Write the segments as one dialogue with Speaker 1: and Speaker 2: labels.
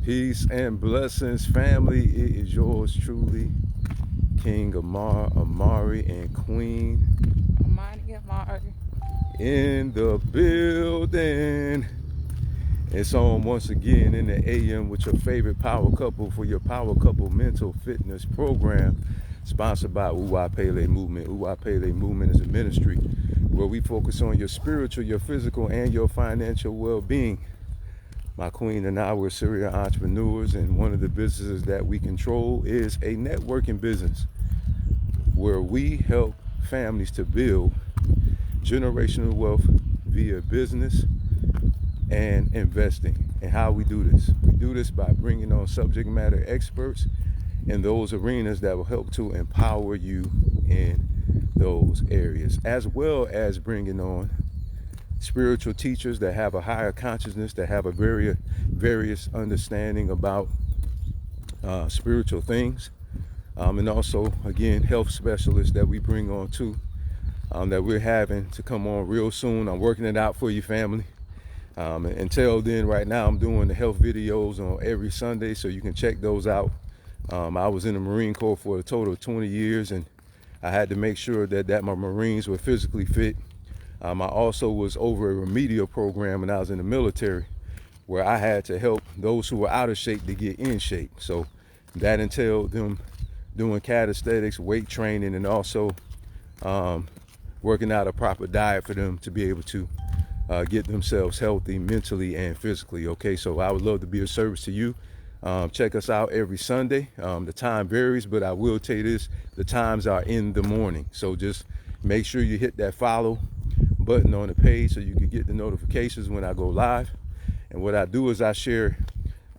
Speaker 1: Peace and blessings, family. It is yours truly, King Amari, and Queen
Speaker 2: Amari.
Speaker 1: in the building. It's on once again in the AM with your favorite power couple for your power couple mental fitness program, sponsored by Uwapele Movement. Uwapele Movement is a ministry where we focus on your spiritual, your physical, and your financial well-being. My queen and I were serial entrepreneurs, and one of the businesses that we control is a networking business where we help families to build generational wealth via business and investing. And how we do this? We do this by bringing on subject matter experts in those arenas that will help to empower you in those areas, as well as bringing on spiritual teachers that have a higher consciousness, that have a various understanding about spiritual things, and also again health specialists that we bring on too, that we're having to come on real soon. I'm working it out for you, family. Until then, right now I'm doing the health videos on every Sunday, so you can check those out. I was in the Marine Corps for a total of 20 years, and I had to make sure that my Marines were physically fit. I also was over a remedial program when I was in the military, where I had to help those who were out of shape to get in shape. So that entailed them doing calisthenics, weight training, and also working out a proper diet for them to be able to get themselves healthy mentally and physically. Okay, so I would love to be of service to you. Check us out every Sunday. The time varies, but I will tell you this: the times are in the morning. So just make sure you hit that follow button on the page so you can get the notifications when I go live. And what I do is I share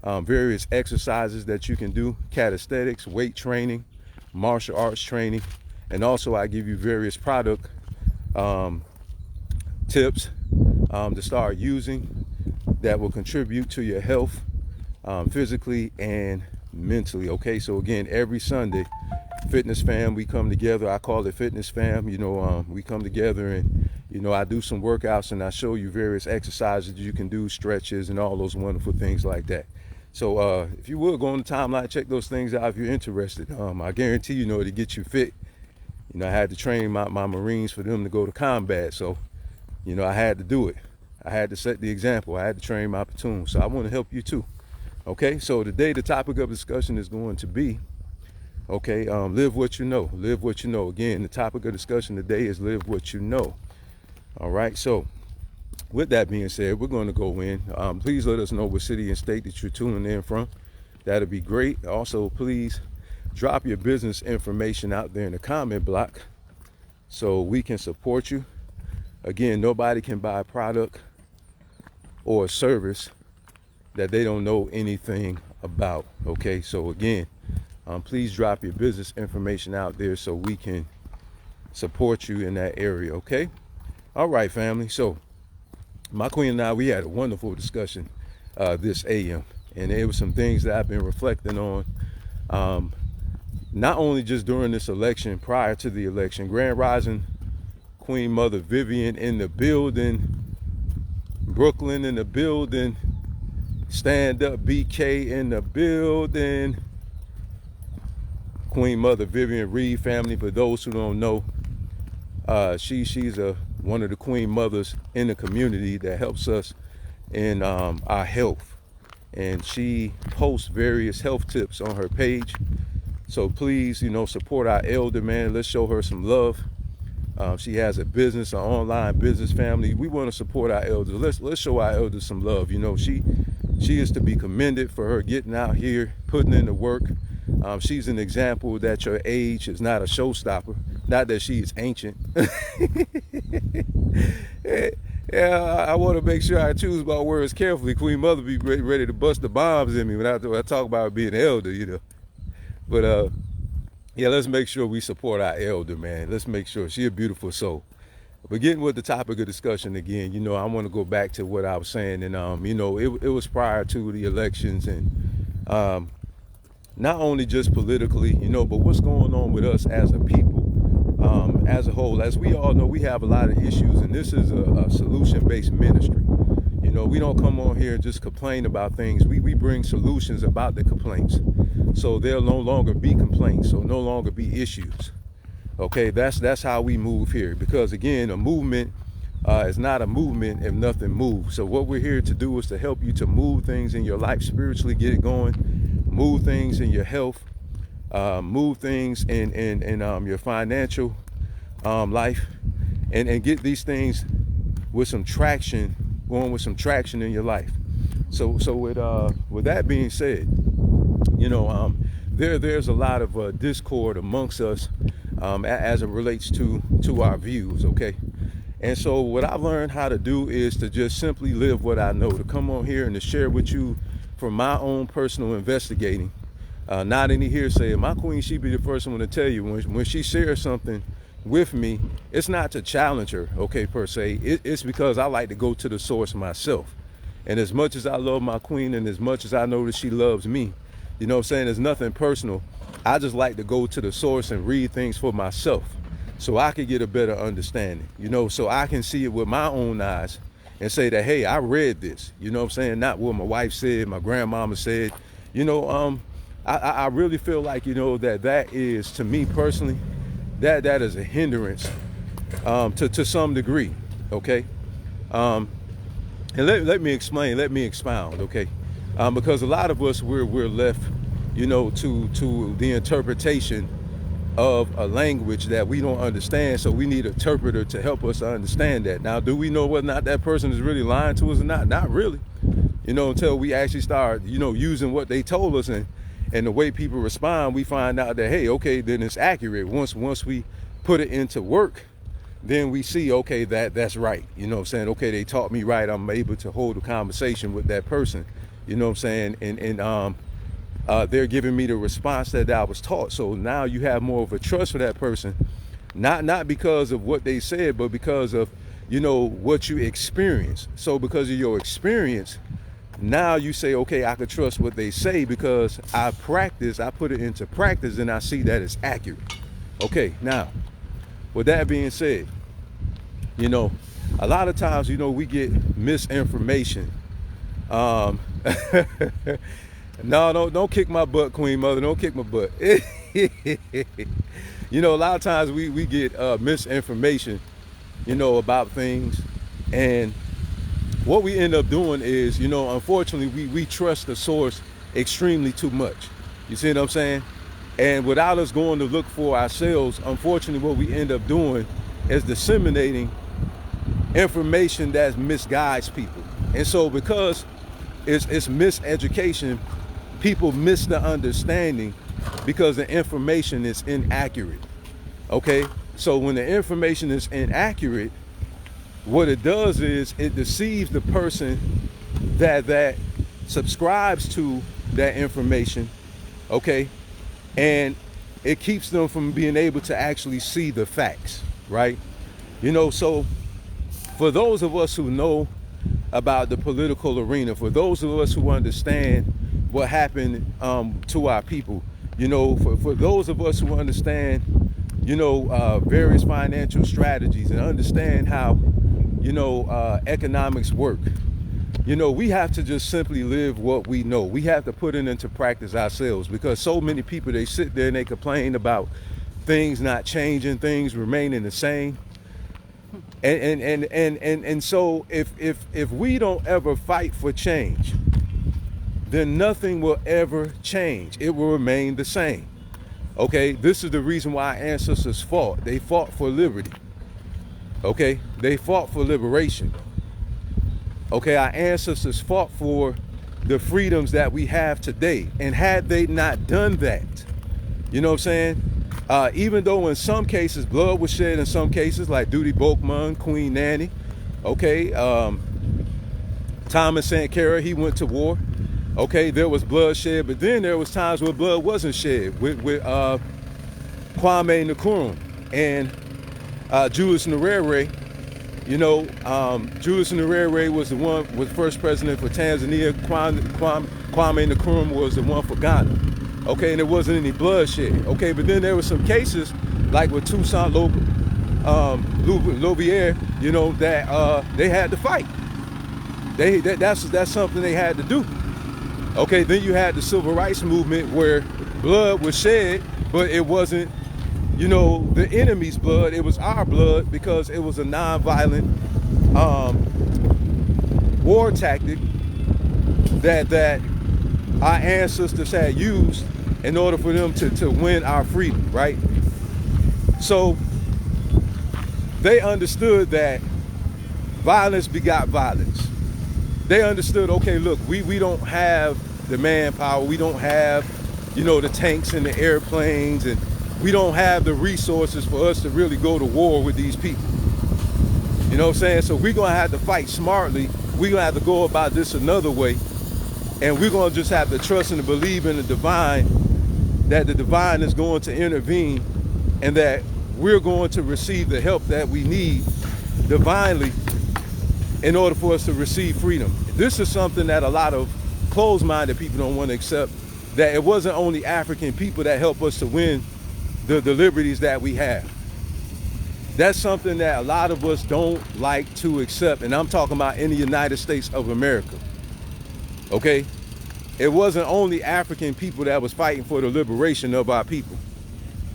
Speaker 1: various exercises that you can do: calisthenics, weight training, martial arts training, and also I give you various product tips to start using that will contribute to your health physically and mentally. Okay, so again, every Sunday, Fitness Fam, we come together. I call it Fitness Fam. We come together and I do some workouts and I show you various exercises you can do, stretches and all those wonderful things like that. So if you would go on the timeline, check those things out if you're interested. I guarantee to get you fit. I had to train my Marines for them to go to combat, so I had to do it. I had to set the example. I had to train my platoon, so I want to help you too. Okay, so today the topic of discussion is going to be, live what you know. Live what you know. Again, the topic of discussion today is live what you know. All right, so with that being said, we're going to go in. Please let us know what city and state that you're tuning in from. That'll be great. Also, please drop your business information out there in the comment block so we can support you. Again, nobody can buy a product or a service that they don't know anything about. Okay, so again, please drop your business information out there so we can support you in that area. Okay. All right, family. So my queen and I, we had a wonderful discussion this AM, and there were some things that I've been reflecting on, not only just during this election, prior to the election. Grand Rising Queen Mother Vivian in the building, Brooklyn in the building, Stand Up BK in the building, Queen Mother Vivian Reed, family. For those who don't know, she's one of the Queen Mothers in the community that helps us in our health, and she posts various health tips on her page. So please, support our elder, man. Let's show her some love. She has a business, an online business, family. We want to support our elders. Let's show our elders some love. She is to be commended for her getting out here, putting in the work. She's an example that your age is not a showstopper. Not that she is ancient. Yeah, I want to make sure I choose my words carefully. Queen Mother be ready to bust the bombs in me when I talk about being an elder, But yeah, let's make sure we support our elder, man. Let's make sure she's a beautiful soul. But getting with the topic of discussion again, I want to go back to what I was saying, and it was prior to the elections, and not only just politically, but what's going on with us as a people, as a whole. As we all know, we have a lot of issues, and this is a solution-based ministry. we don't come on here and just complain about things. We bring solutions about the complaints. So there'll no longer be complaints, so no longer be issues. Okay, that's how we move here. Because again, a movement is not a movement if nothing moves. So what we're here to do is to help you to move things in your life spiritually, get it going, move things in your health, move things in your financial life, and get these things with some traction, going with some traction in your life. So with that being said, there's a lot of discord amongst us as it relates to our views, okay? And so what I've learned how to do is to just simply live what I know, to come on here and to share with you from my own personal investigating, not any hearsay. My queen, she be the first one to tell you when she shares something with me, it's not to challenge her, okay, per se. It's because I like to go to the source myself. And as much as I love my queen and as much as I know that she loves me, you know what I'm saying, there's nothing personal. I just like to go to the source and read things for myself so I can get a better understanding, so I can see it with my own eyes and say that, hey, I read this, you know what I'm saying? Not what my wife said, my grandmama said, I really feel like, that is, to me personally, that is a hindrance to some degree, okay? And let me explain, let me expound, okay? Because a lot of us, we're left, to the interpretation of a language that we don't understand, so we need an interpreter to help us understand that. Now, do we know whether or not that person is really lying to us or not? Not really, until we actually start, using what they told us, and the way people respond, we find out that, hey, okay, then it's accurate. Once we put it into work, then we see, okay, that's right. You know what I'm saying? Okay, they taught me right. I'm able to hold a conversation with that person. You know what I'm saying? And they're giving me the response that I was taught. So now you have more of a trust for that person, not because of what they said, but because of, what you experience. So because of your experience, now you say, okay, I could trust what they say because I put it into practice, and I see that it's accurate. Okay, now, with that being said, a lot of times, we get misinformation. No, don't kick my butt, Queen Mother. Don't kick my butt. A lot of times we get misinformation, about things. And what we end up doing is, unfortunately, we trust the source extremely too much. You see what I'm saying? And without us going to look for ourselves, unfortunately, what we end up doing is disseminating information that misguides people. And so because it's miseducation, people miss the understanding because the information is inaccurate. Okay? So when the information is inaccurate, what it does is it deceives the person that subscribes to that information, okay? And it keeps them from being able to actually see the facts, right? So for those of us who know about the political arena, for those of us who understand what happened to our people, for those of us who understand, various financial strategies and understand how, economics work, we have to just simply live what we know. We have to put it into practice ourselves, because so many people, they sit there and they complain about things not changing, things remaining the same. And so if we don't ever fight for change, then nothing will ever change. It will remain the same. Okay, this is the reason why our ancestors fought. They fought for liberty. Okay, they fought for liberation. Okay, our ancestors fought for the freedoms that we have today. And had they not done that, you know what I'm saying? Even though in some cases blood was shed, in some cases like Duty Boakman, Queen Nanny, okay, Thomas Sankara, he went to war. Okay, there was blood shed, but then there was times where blood wasn't shed with Kwame Nkrumah and Julius Nyerere. Julius Nyerere was first president for Tanzania. Kwame Nkrumah was the one for Ghana. Okay, and there wasn't any bloodshed. Okay, but then there were some cases like with Toussaint Louverture, that they had to fight. That's something they had to do. Okay, then you had the civil rights movement where blood was shed, but it wasn't, the enemy's blood. It was our blood because it was a nonviolent war tactic that our ancestors had used in order for them to win our freedom, right? So they understood that violence begot violence. They understood, okay, look, we don't have the manpower, we don't have, the tanks and the airplanes, and we don't have the resources for us to really go to war with these people. You know what I'm saying? So we're gonna have to fight smartly. We're gonna have to go about this another way, and we're gonna just have to trust and believe in the divine, that the divine is going to intervene, and that we're going to receive the help that we need divinely in order for us to receive freedom. This is something that a lot of closed-minded people don't want to accept, that it wasn't only African people that helped us to win the liberties that we have. That's something that a lot of us don't like to accept, and I'm talking about in the United States of America, okay? It wasn't only African people that was fighting for the liberation of our people,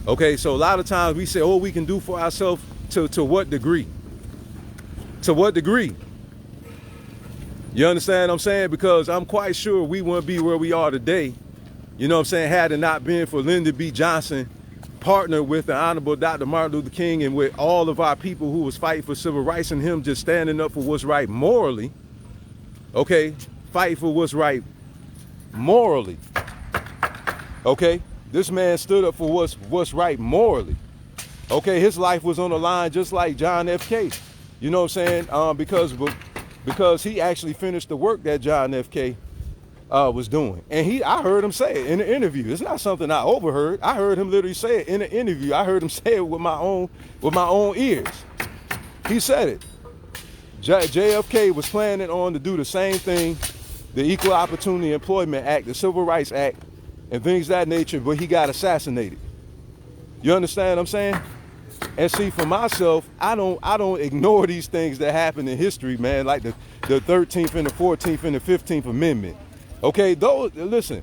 Speaker 1: okay? So a lot of times we say, oh, we can do for ourselves. To what degree? To what degree? You understand what I'm saying? Because I'm quite sure we wouldn't be where we are today, had it not been for Lyndon B. Johnson partnered with the Honorable Dr. Martin Luther King and with all of our people who was fighting for civil rights, and him just standing up for what's right morally, okay? Fight for what's right morally, okay? This man stood up for what's right morally, okay? His life was on the line just like John F. K. You know what I'm saying? Because he actually finished the work that John F. K. Was doing. And I heard him say it in an interview. It's not something I overheard. I heard him literally say it in an interview. I heard him say it with my own ears. He said it. JFK was planning on to do the same thing, the Equal Opportunity Employment Act, the Civil Rights Act, and things of that nature, but he got assassinated. You understand what I'm saying? And see, for myself, I don't ignore these things that happen in history, man, like the 13th and the 14th and the 15th Amendment. Okay, those, listen,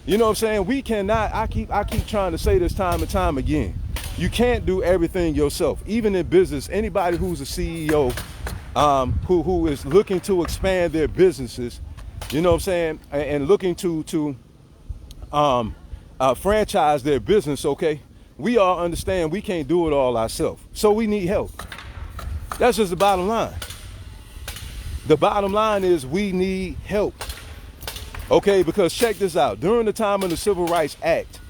Speaker 1: you know what I'm saying? We cannot, I keep trying to say this time and time again. You can't do everything yourself. Even in business, anybody who's a CEO, who is looking to expand their businesses, you know what I'm saying, and looking to franchise their business, okay? We all understand we can't do it all ourselves. So we need help. That's just the bottom line. The bottom line is we need help. Okay, because check this out. During the time of the Civil Rights Act,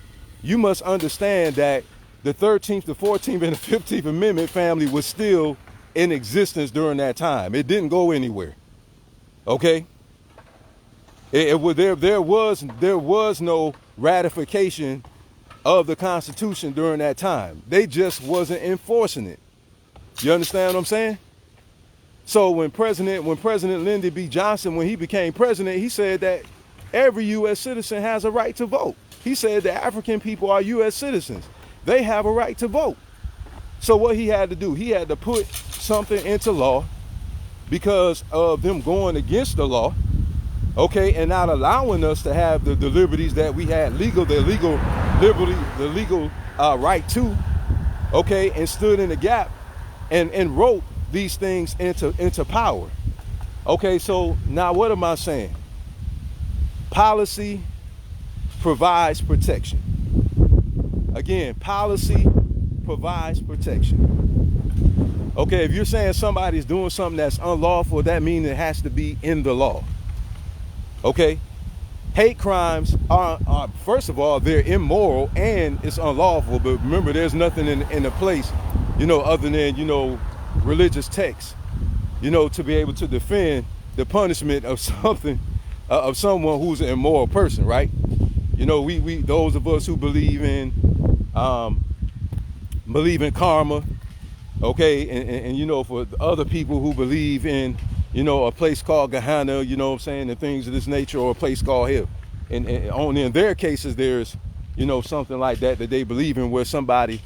Speaker 1: you must understand that the 13th, the 14th, and the 15th Amendment family was still in existence during that time. It didn't go anywhere. Okay? There was no ratification of the Constitution during that time. They just wasn't enforcing it. You understand what I'm saying? So when President Lyndon B. Johnson, when he became president, he said that every U.S. citizen has a right to vote. He said that African people are U.S. citizens. They have a right to vote. So what he had to do, he had to put something into law because of them going against the law, okay, and not allowing us to have the liberties that we had the legal right to, okay, and stood in the gap and wrote these things into power. Okay, so now what am I saying? Policy provides protection. Again, policy provides protection. Okay, if you're saying somebody's doing something that's unlawful, that means it has to be in the law. Okay? Hate crimes are first of all, they're immoral and it's unlawful, but remember, there's nothing in the place, other than, religious texts, to be able to defend the punishment of something, of someone who's an immoral person, right? We those of us who believe in karma, okay, and for other people who believe in, a place called Gehenna, and things of this nature, or a place called hell. And only in their cases, there's, something like that they believe in, where somebody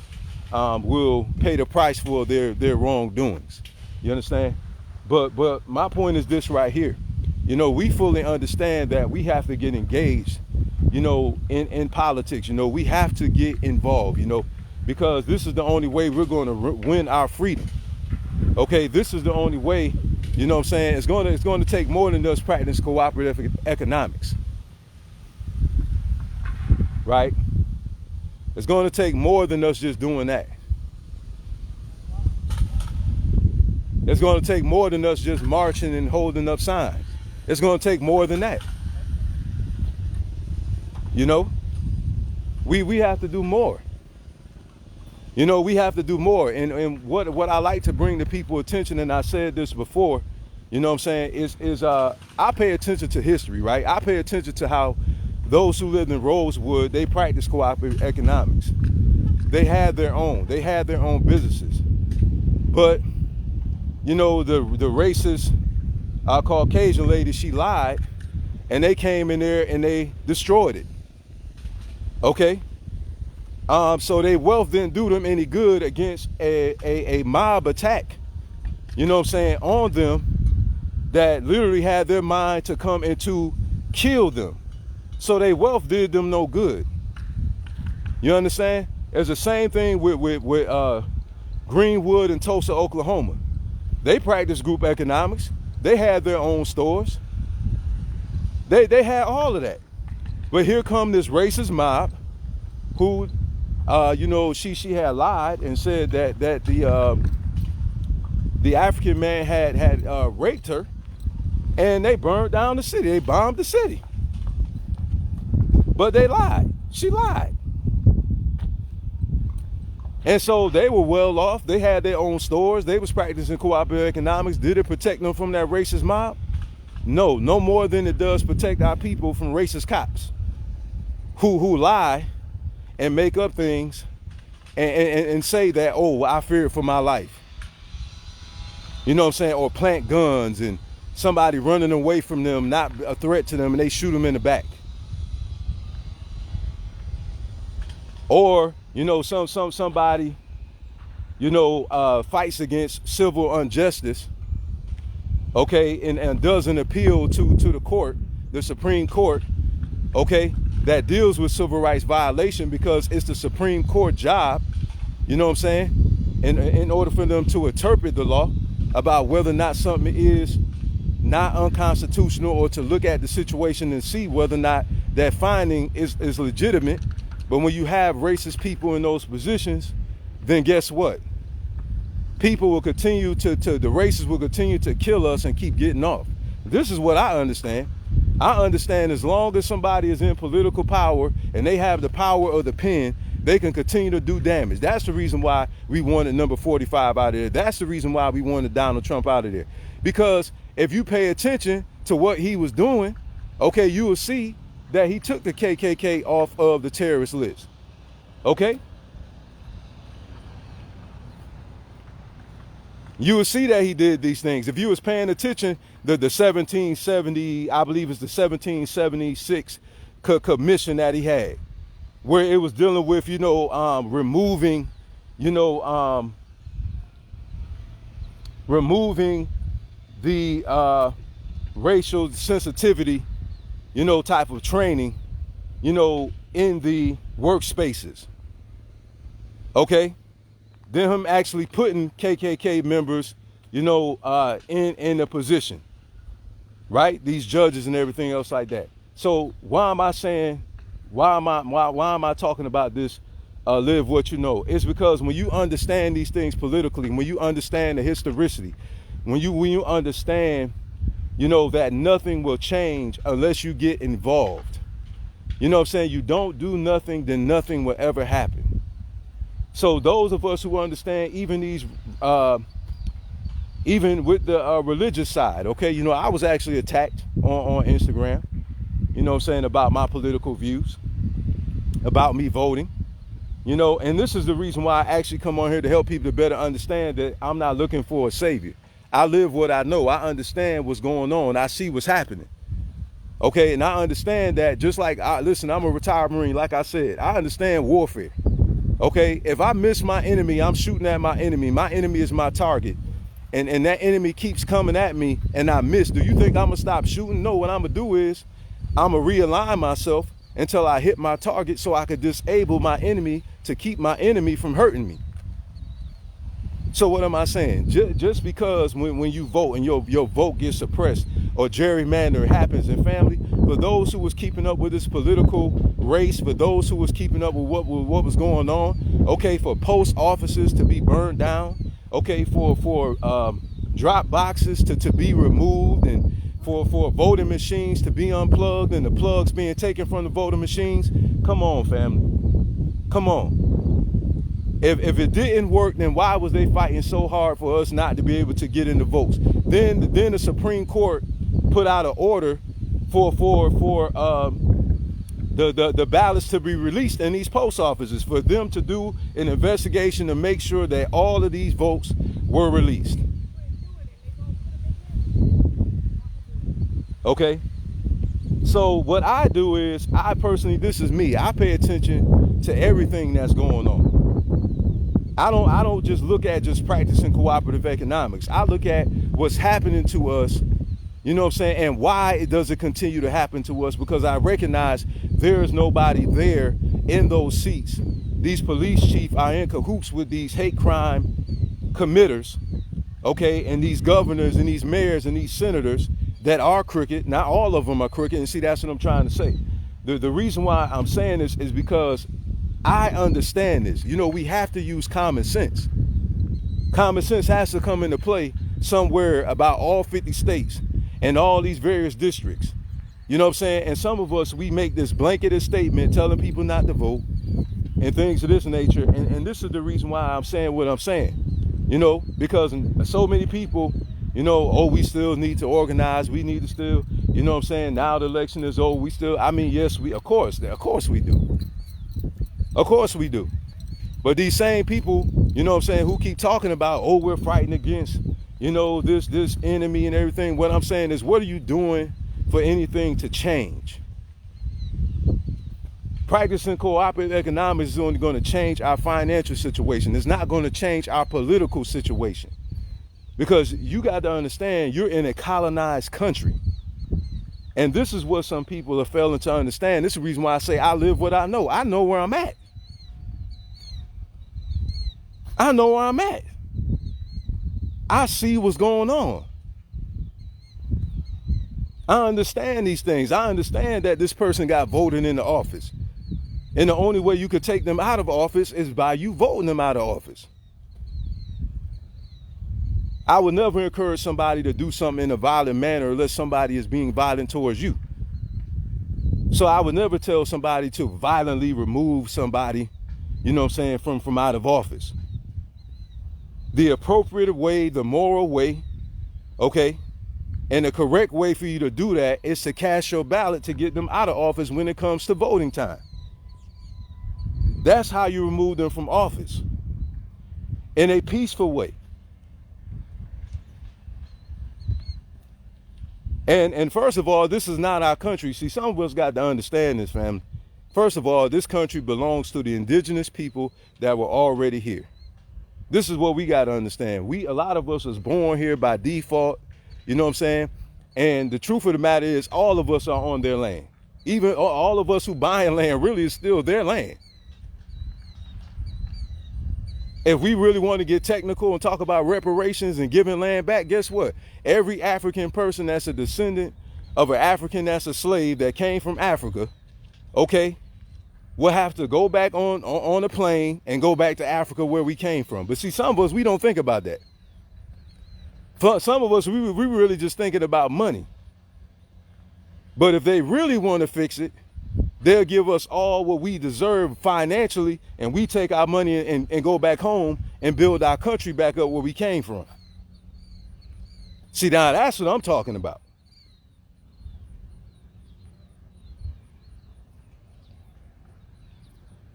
Speaker 1: will pay the price for their wrongdoings. You understand? But my point is this right here. You know, we fully understand that we have to get engaged, you know, in politics. You know, we have to get involved, you know, because this is the only way we're going to win our freedom. Okay, this is the only way, you know what I'm saying? It's going to take more than us practice cooperative economics. Right? It's going to take more than us just doing that. It's going to take more than us just marching and holding up signs. It's going to take more than that. You know, we have to do more. You know, we have to do more. And what I like to bring to people's attention, and I said this before, you know what I'm saying, is I pay attention to history, right? I pay attention to how those who lived in Rosewood, they practiced cooperative economics. They had their own businesses. But, you know, the racist Caucasian lady, she lied, and they came in there and they destroyed it. Okay? So their wealth didn't do them any good against a mob attack, you know what I'm saying, on them that literally had their mind to come and to kill them. So their wealth did them no good. You understand? It's the same thing with Greenwood and Tulsa, Oklahoma. They practiced group economics. They had their own stores. They had all of that. But here come this racist mob who, you know, she had lied and said that the African man had raped her, and they burned down the city. They bombed the city. But they lied. She lied. And so they were well off. They had their own stores. They was practicing cooperative economics. Did it protect them from that racist mob? No more than it does protect our people from racist cops who lie and make up things and say that, oh, I fear for my life. You know what I'm saying? Or plant guns and somebody running away from them, not a threat to them, and they shoot them in the back. Or, you know, somebody, you know, fights against civil injustice, okay, and does an appeal to the court, the Supreme Court, okay, that deals with civil rights violation, because it's the Supreme Court job, you know what I'm saying, in order for them to interpret the law about whether or not something is not unconstitutional, or to look at the situation and see whether or not that finding is legitimate. But when you have racist people in those positions, then guess what? People will continue the racists will continue to kill us and keep getting off. This is what I understand. I understand as long as somebody is in political power and they have the power of the pen, they can continue to do damage. That's the reason why we wanted number 45 out of there. That's the reason why we wanted Donald Trump out of there. Because if you pay attention to what he was doing, okay, you will see that he took the KKK off of the terrorist list. Okay? You will see that he did these things. If you was paying attention, the 1770, I believe it's the 1776 commission that he had, where it was dealing with, you know, removing, you know, removing the racial sensitivity, you know, type of training, you know, in the workspaces. Okay? Then him actually putting KKK members, you know, in a position, right? These judges and everything else like that. So why am I saying, why am I talking about this, live what you know? It's because when you understand these things politically, when you understand the historicity, when you understand, you know, that nothing will change unless you get involved. You know what I'm saying? You don't do nothing, then nothing will ever happen. So those of us who understand even these, even with the religious side, okay, you know, I was actually attacked on Instagram, you know what I'm saying, about my political views, about me voting, you know, and this is the reason why I actually come on here to help people to better understand that I'm not looking for a savior. I live what I know. I understand what's going on. I see what's happening. Okay, and I understand that just like, listen, I'm a retired Marine, like I said, I understand warfare. Okay, if I miss my enemy, I'm shooting at my enemy. My enemy is my target. and that enemy keeps coming at me and I miss, do you think I'm gonna stop shooting? No, what I'm gonna do is I'm gonna realign myself until I hit my target so I could disable my enemy to keep my enemy from hurting me. So what am I saying? Just because when you vote and your vote gets suppressed or gerrymander happens in family, for those who was keeping up with this political race, for those who was keeping up with what was going on, okay, for post offices to be burned down, okay, for drop boxes to be removed, and for voting machines to be unplugged and the plugs being taken from the voting machines. Come on, family. Come on. If it didn't work, then why was they fighting so hard for us not to be able to get in the votes? Then the Supreme Court put out an order for the ballots to be released in these post offices, for them to do an investigation to make sure that all of these votes were released. Okay? So what I do is, I personally, this is me, I pay attention to everything that's going on. I don't just look at just practicing cooperative economics. I look at what's happening to us, you know what I'm saying, and why does it continue to happen to us, because I recognize there is nobody there in those seats. These police chiefs are in cahoots with these hate crime committers, okay, and these governors and these mayors and these senators that are crooked. Not all of them are crooked, and see, that's what I'm trying to say. The reason why I'm saying this is because I understand this. You know, we have to use common sense. Common sense has to come into play somewhere about all 50 states and all these various districts. You know what I'm saying? And some of us, we make this blanketed statement telling people not to vote and things of this nature. And this is the reason why I'm saying what I'm saying. You know, because so many people, you know, oh, we still need to organize. We need to still, you know what I'm saying? Now the election is over. We still, I mean, yes, of course we do. Of course we do. But these same people, you know what I'm saying, who keep talking about, oh, we're fighting against, you know, this enemy and everything. What I'm saying is, what are you doing for anything to change? Practicing cooperative economics is only going to change our financial situation. It's not going to change our political situation. Because you got to understand, you're in a colonized country. And this is what some people are failing to understand. This is the reason why I say I live what I know. I know where I'm at. I know where I'm at. I see what's going on. I understand these things. I understand that this person got voted into office. And the only way you could take them out of office is by you voting them out of office. I would never encourage somebody to do something in a violent manner unless somebody is being violent towards you. So I would never tell somebody to violently remove somebody, you know what I'm saying, from out of office. The appropriate way, the moral way, okay, and the correct way for you to do that is to cast your ballot to get them out of office when it comes to voting time. That's how you remove them from office, in a peaceful way. And first of all, this is not our country. See, some of us got to understand this, family. First of all, this country belongs to the indigenous people that were already here. This is what we got to understand. A lot of us was born here by default, you know what I'm saying? And the truth of the matter is, all of us are on their land. Even all of us who buying land really is still their land. If we really want to get technical and talk about reparations and giving land back, guess what? Every African person that's a descendant of an African that's a slave that came from Africa, okay, will have to go back on a plane and go back to Africa where we came from. But see, some of us, we don't think about that. For some of us, we really just thinking about money. But if they really want to fix it, they'll give us all what we deserve financially, and we take our money and go back home and build our country back up where we came from. See, now that's what I'm talking about.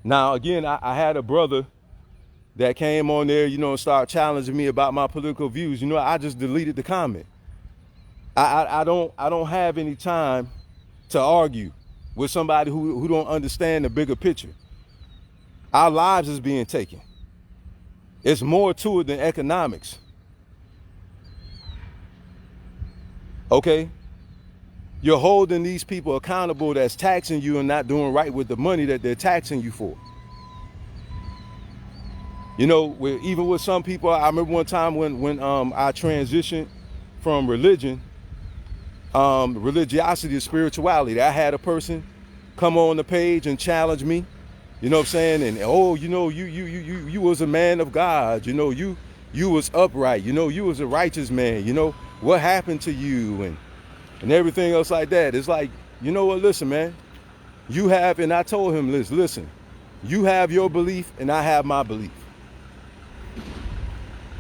Speaker 1: Now, again, I had a brother that came on there, you know, and started challenging me about my political views. You know, I just deleted the comment. I don't have any time to argue with somebody who don't understand the bigger picture. Our lives is being taken. It's more to it than economics. Okay? You're holding these people accountable that's taxing you and not doing right with the money that they're taxing you for. You know, even with some people, I remember one time when I transitioned from religion, religiosity to spirituality. I had a person come on the page and challenge me, you know what I'm saying? And oh, you know, you was a man of God, you know, you was upright, you know, you was a righteous man, you know, what happened to you and everything else like that. It's like, you know what, listen, man, you have, and I told him, listen, you have your belief and I have my belief.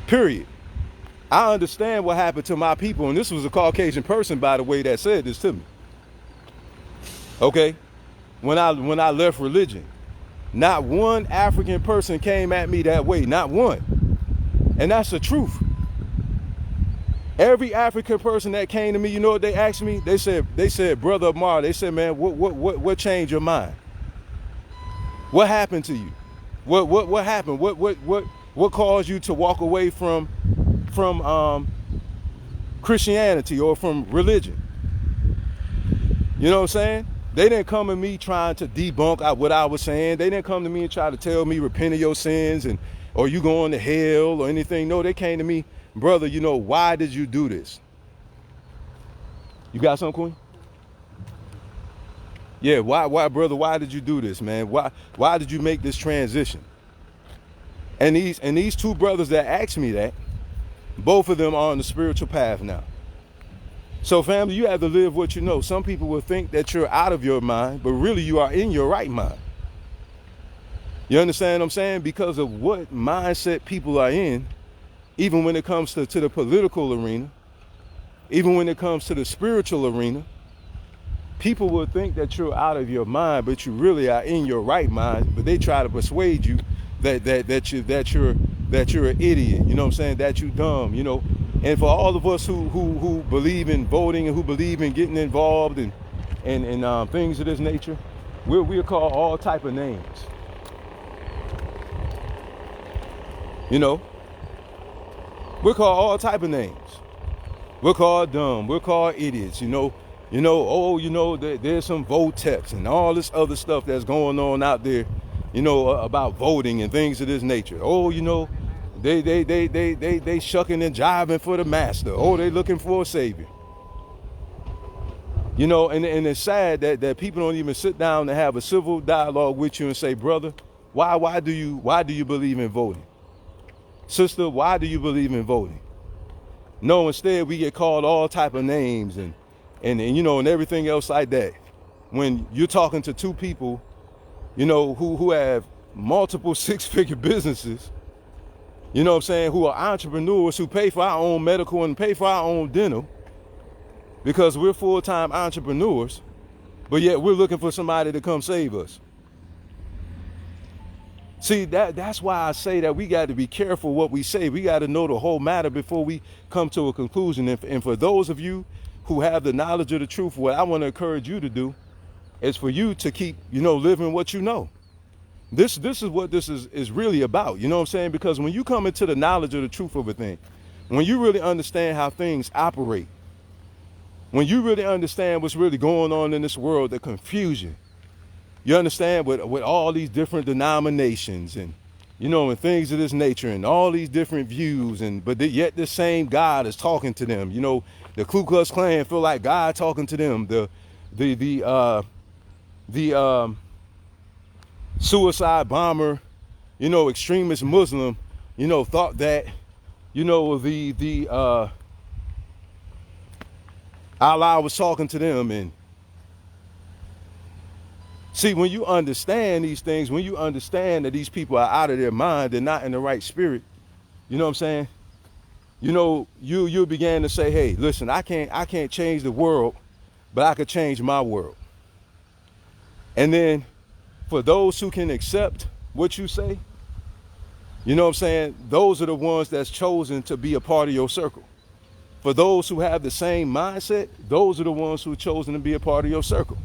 Speaker 1: Period. I understand what happened to my people, and this was a Caucasian person, by the way, that said this to me. Okay? When I left religion, not one African person came at me that way, not one. And that's the truth. Every African person that came to me, you know what they asked me? They said, Brother Amar, they said, man, what changed your mind? What happened to you? What happened? What caused you to walk away from Christianity or from religion? You know what I'm saying? They didn't come to me trying to debunk what I was saying. They didn't come to me and try to tell me repent of your sins or you going to hell or anything. No, they came to me, brother, you know, why did you do this? You got something, Queen? Yeah, why, brother, why did you do this, man? Why did you make this transition? And these two brothers that asked me that, both of them are on the spiritual path now. So family, you have to live what you know. Some people will think that you're out of your mind, but really you are in your right mind. You understand what I'm saying? Because of what mindset people are in, even when it comes to the political arena, even when it comes to the spiritual arena, people will think that you're out of your mind, but you really are in your right mind, but they try to persuade you that you're an idiot, you know what I'm saying, that you dumb, you know. And for all of us who believe in voting and who believe in getting involved and things of this nature, we're called all type of names. You know, we're called all type of names. We're called dumb. We're called idiots. You know. Oh, you know, there's some Voteps and all this other stuff that's going on out there, you know, about voting and things of this nature. Oh, you know, they shucking and jiving for the master. Oh, they looking for a savior. You know, and it's sad that people don't even sit down and have a civil dialogue with you and say, brother, why do you believe in voting? Sister, why do you believe in voting? No, instead we get called all type of names and you know, and everything else like that. When you're talking to two people, you know, who have multiple six-figure businesses, you know what I'm saying, who are entrepreneurs, who pay for our own medical and pay for our own dental because we're full-time entrepreneurs, but yet we're looking for somebody to come save us. See, that's why I say that we got to be careful what we say. We got to know the whole matter before we come to a conclusion. And for those of you who have the knowledge of the truth, what I want to encourage you to do is for you to keep, you know, living what you know. This is what this is really about, you know what I'm saying? Because when you come into the knowledge of the truth of a thing, when you really understand how things operate, when you really understand what's really going on in this world, the confusion, you understand with all these different denominations and, you know, and things of this nature and all these different views, but yet the same God is talking to them. You know, the Ku Klux Klan feel like God talking to them. The suicide bomber, you know, extremist Muslim, you know, thought that, you know, Allah was talking to them. And see, when you understand these things, when you understand that these people are out of their mind, they're not in the right spirit, you know what I'm saying? You know, you began to say, hey, listen, I can't change the world, but I could change my world. And then for those who can accept what you say, you know what I'm saying, those are the ones that's chosen to be a part of your circle. For those who have the same mindset, those are the ones who are chosen to be a part of your circle.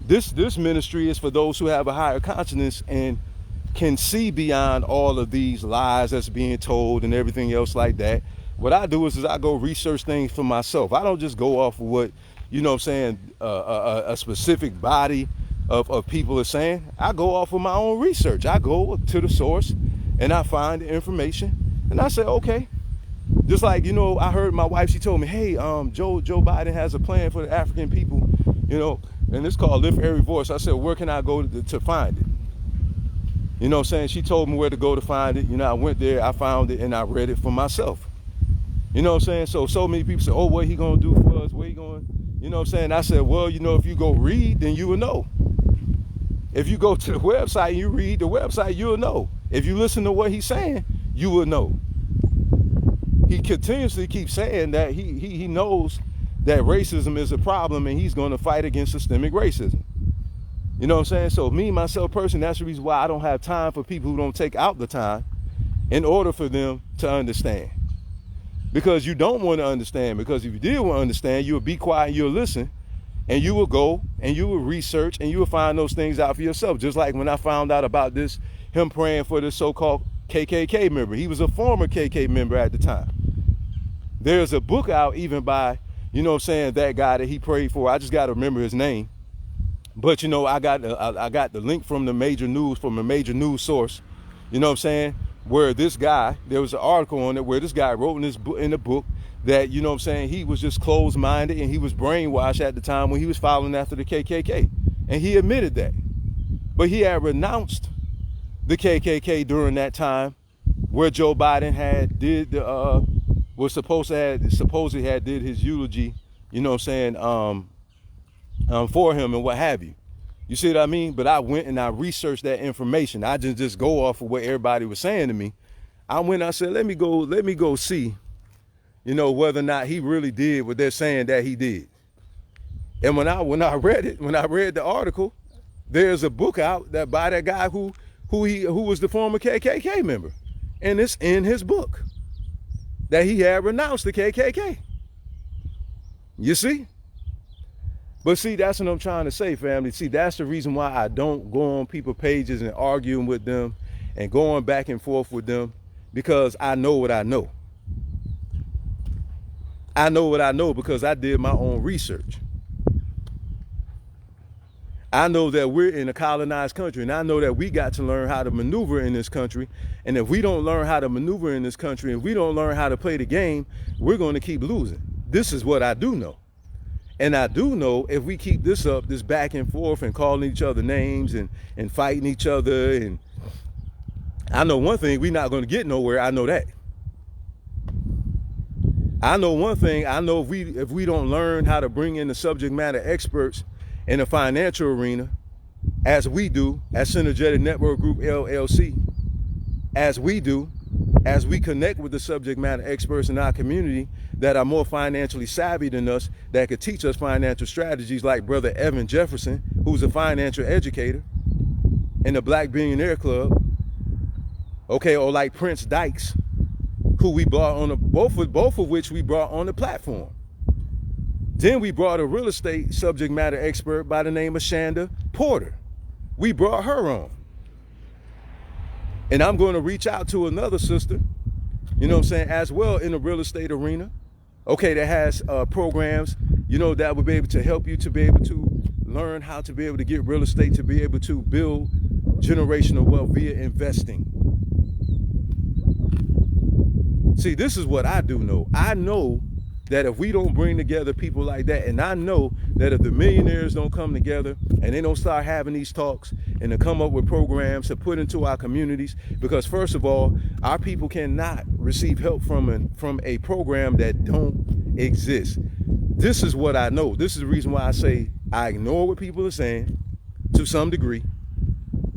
Speaker 1: This ministry is for those who have a higher consciousness and can see beyond all of these lies that's being told and everything else like that. What I do is I go research things for myself. I don't just go off of what, you know what I'm saying, a specific body of people are saying. I go off of my own research. I go to the source and I find the information and I say, okay. Just like, you know, I heard my wife, she told me, hey, Joe Biden has a plan for the African people, you know, and it's called Lift Every Voice. I said, where can I go to find it? You know what I'm saying? She told me where to go to find it. You know, I went there, I found it, and I read it for myself. You know what I'm saying? So many people say, oh, what he gonna do for us? Where he going? You know what I'm saying? I said, well, you know, if you go read, then you will know. If you go to the website and you read the website, you'll know. If you listen to what he's saying, you will know. He continuously keeps saying that he knows that racism is a problem and he's going to fight against systemic racism. You know what I'm saying? So me, myself, personally, that's the reason why I don't have time for people who don't take out the time in order for them to understand. Because you don't want to understand. Because if you did want to understand, you'll be quiet and you'll listen and you will go and you will research and you will find those things out for yourself. Just like when I found out about this, him praying for this so-called KKK member. He was a former KKK member at the time. There's a book out even by, you know what I'm saying, that guy that he prayed for. I just got to remember his name. But, you know, I got the link from a major news source, you know what I'm saying, where this guy, there was an article on it where this guy wrote in the book that, you know what I'm saying, he was just closed-minded and he was brainwashed at the time when he was following after the KKK. And he admitted that. But he had renounced the KKK during that time where Joe Biden had did the, supposedly had did his eulogy, you know what I'm saying, for him and what have you. You see what I mean? But I went and I researched that information. I didn't just go off of what everybody was saying to me. I went, I said, let me go see, you know, whether or not he really did what they're saying that he did. And when I read the article, there's a book out that by that guy who was the former KKK member. And it's in his book that he had renounced the KKK. You see? But see, that's what I'm trying to say, family. See, that's the reason why I don't go on people's pages and arguing with them and going back and forth with them, because I know what I know. I know what I know because I did my own research. I know that we're in a colonized country, and I know that we got to learn how to maneuver in this country. And if we don't learn how to maneuver in this country, and we don't learn how to play the game, we're going to keep losing. This is what I do know. And I do know if we keep this up, this back and forth and calling each other names and fighting each other, and I know one thing, we're not going to get nowhere. I know that. I know one thing. I know if we don't learn how to bring in the subject matter experts in the financial arena, as we do at Synergetic Network Group LLC, as we connect with the subject matter experts in our community that are more financially savvy than us, that could teach us financial strategies, like Brother Evan Jefferson, who's a financial educator in the Black Billionaire Club, okay, or like Prince Dykes, who we brought on both of which we brought on the platform. Then we brought a real estate subject matter expert by the name of Shanda Porter. We brought her on. And I'm going to reach out to another sister, you know what I'm saying, as well in the real estate arena, okay, that has programs, you know, that will be able to help you to be able to learn how to be able to get real estate, to be able to build generational wealth via investing. See, this is what I do know. I know that if we don't bring together people like that, and I know that if the millionaires don't come together and they don't start having these talks and to come up with programs to put into our communities, because first of all, our people cannot receive help from a program that don't exist. This is what I know. This is the reason why I say I ignore what people are saying to some degree,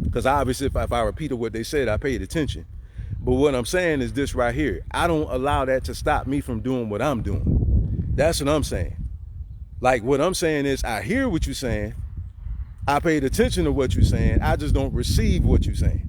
Speaker 1: because obviously if I repeated what they said, I paid attention. But what I'm saying is this right here. I don't allow that to stop me from doing what I'm doing. That's what I'm saying. Like, what I'm saying is, I hear what you're saying. I paid attention to what you're saying. I just don't receive what you're saying.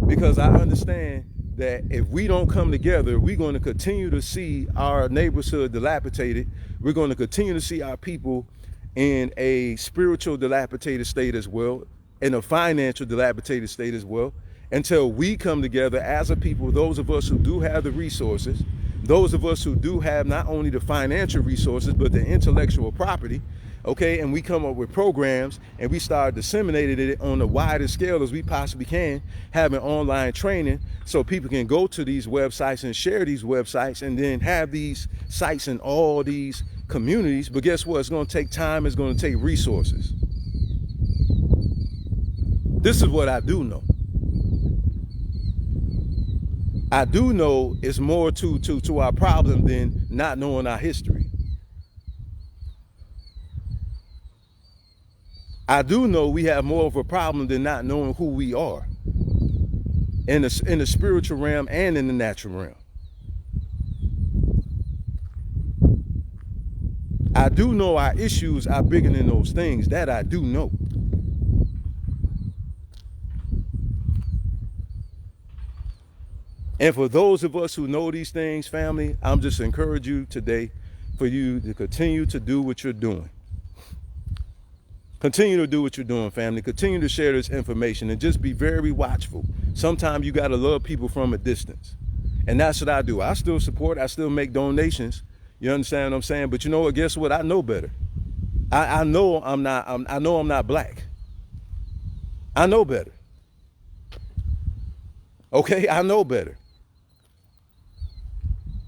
Speaker 1: Because I understand that if we don't come together, we're going to continue to see our neighborhood dilapidated. We're going to continue to see our people in a spiritual dilapidated state as well, in a financial dilapidated state as well. until we come together as a people, those of us who do have the resources, those of us who do have not only the financial resources, but the intellectual property, okay, and we come up with programs and we start disseminating it on the widest scale as we possibly can, having online training so people can go to these websites and share these websites and then have these sites in all these communities. But guess what? It's going to take time. It's going to take resources. This is what I do know. I do know it's more to our problem than not knowing our history. I do know we have more of a problem than not knowing who we are in the spiritual realm and in the natural realm. I do know our issues are bigger than those things. That I do know. And for those of us who know these things, family, I'm just encourage you today for you to continue to do what you're doing. Continue to do what you're doing, family. Continue to share this information and just be very watchful. Sometimes you got to love people from a distance. And that's what I do. I still support. I still make donations. You understand what I'm saying? But you know what? Guess what? I know better. I know I'm not black. I know better. Okay? I know better.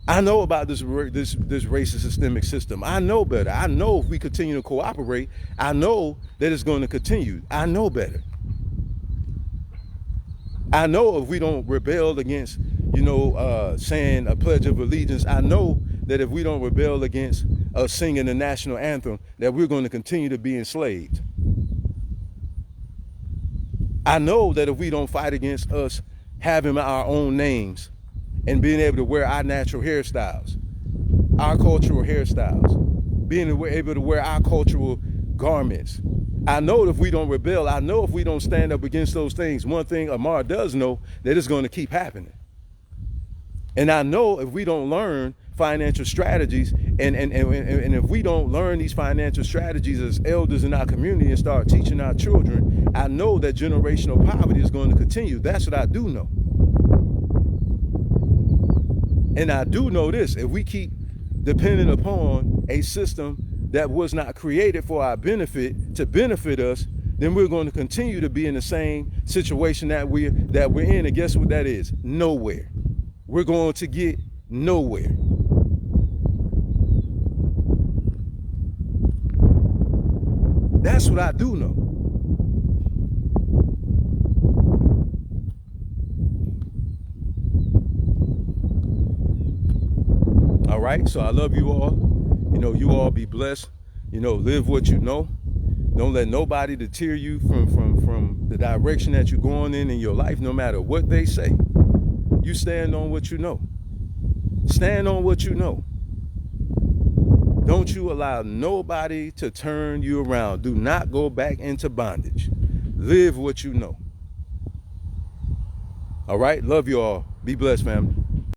Speaker 1: I know about this racist systemic system. I know better. I know if we continue to cooperate, I know that it's going to continue. I know better. I know if we don't rebel against, saying a pledge of allegiance, I know that if we don't rebel against singing the national anthem, that we're going to continue to be enslaved. I know that if we don't fight against us having our own names, and being able to wear our natural hairstyles, our cultural hairstyles, being able to wear our cultural garments. I know if we don't rebel, I know if we don't stand up against those things, one thing Amar does know, that it's going to keep happening. And I know if we don't learn financial strategies, and if we don't learn these financial strategies as elders in our community and start teaching our children, I know that generational poverty is going to continue. That's what I do know. And I do know this, if we keep depending upon a system that was not created for our benefit, to benefit us, then we're going to continue to be in the same situation that we're in. And guess what that is? Nowhere. We're going to get nowhere. That's what I do know. All right, so I love you all. You all be blessed. Live what you know. Don't let nobody deter you from the direction that you're going in your life, no matter what they say. You stand on what you know. Stand on what you know. Don't you allow nobody to turn you around. Do not go back into bondage. Live what you know. All right, love you all. Be blessed, family.